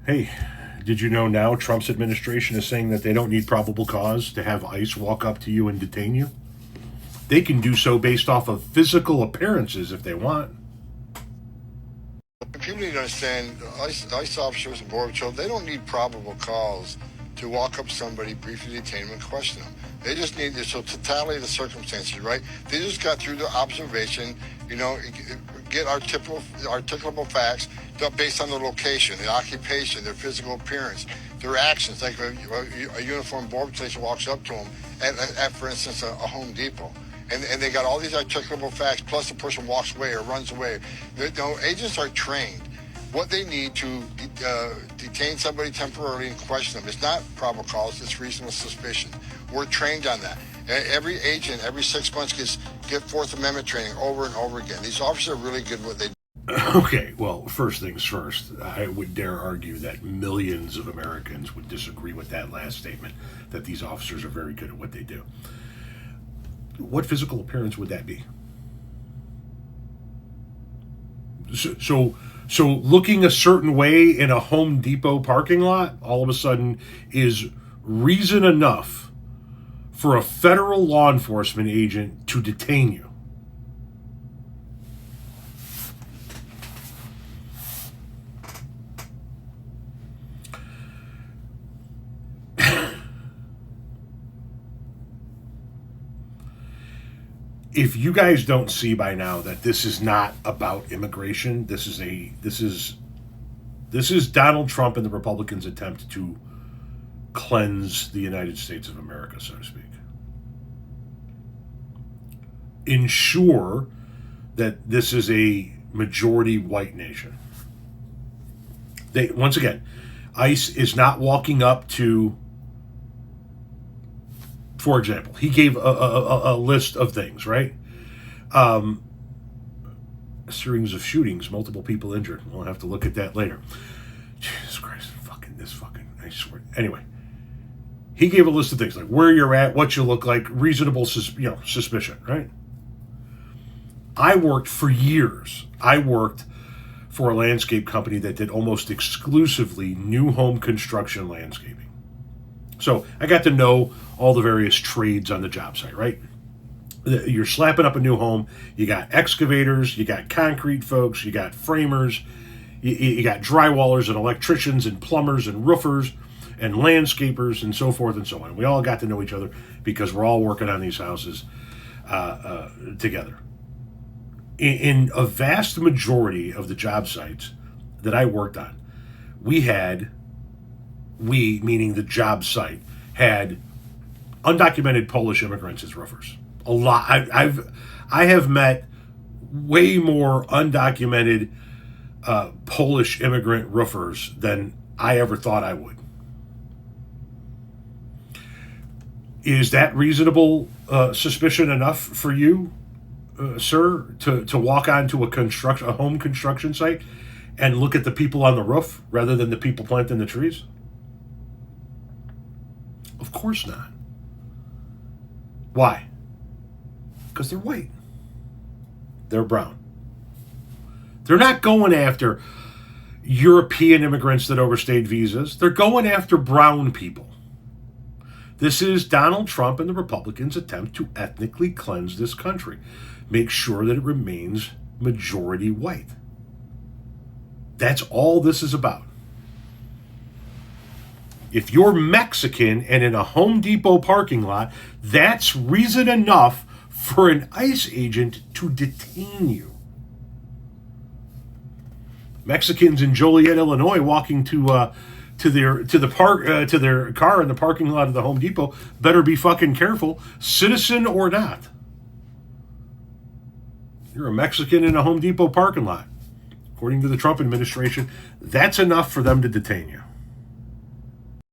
Hey, did you know now Trump's administration is saying that they don't need probable cause to have ICE walk up to you and detain you? They can do so based off of physical appearances if they want. People need to understand, ICE officers and Border Patrol, they don't need probable cause to walk up to somebody, briefly detain them, and question them. They just need the totality of the circumstances, right? They just got through the observation, get articulable facts based on their location, their occupation, their physical appearance, their actions. Like a uniformed Border Patrol agent walks up to them at for instance, a Home Depot. And they got all these articulable facts, plus the person walks away or runs away. Agents are trained. What they need to detain somebody temporarily and question them, it's not probable cause, it's reasonable suspicion. We're trained on that. Every agent, every 6 months, get Fourth Amendment training over and over again. These officers are really good at what they do. Okay, well, first things first, I would dare argue that millions of Americans would disagree with that last statement, that these officers are very good at what they do. What physical appearance would that be? So looking a certain way in a Home Depot parking lot all of a sudden is reason enough for a federal law enforcement agent to detain you. If you guys don't see by now that this is not about immigration, this is Donald Trump and the Republicans' attempt to cleanse the United States of America, so to speak. Ensure that this is a majority white nation. Once again, ICE is not walking up to, for example, he gave a list of things, right? A series of shootings, multiple people injured. We'll have to look at that later. Jesus Christ, I swear. Anyway, he gave a list of things like where you're at, what you look like, reasonable, suspicion, right? I worked for years. I worked for a landscape company that did almost exclusively new home construction landscaping. So I got to know all the various trades on the job site, right? You're slapping up a new home. You got excavators, you got concrete folks, you got framers, you got drywallers and electricians and plumbers and roofers and landscapers and so forth and so on. We all got to know each other because we're all working on these houses together. In a vast majority of the job sites that I worked on, we, meaning the job site, had undocumented Polish immigrants as roofers. A lot. I have met way more undocumented Polish immigrant roofers than I ever thought I would. Is that reasonable suspicion enough for you, sir, to walk onto a home construction site and look at the people on the roof rather than the people planting the trees? Of course not. Why? Because they're white. They're brown. They're not going after European immigrants that overstayed visas. They're going after brown people. This is Donald Trump and the Republicans' attempt to ethnically cleanse this country. Make sure that it remains majority white. That's all this is about. If you're Mexican and in a Home Depot parking lot, that's reason enough for an ICE agent to detain you. Mexicans in Joliet, Illinois, walking to their car in the parking lot of the Home Depot better be fucking careful, citizen or not. You're a Mexican in a Home Depot parking lot. According to the Trump administration, that's enough for them to detain you.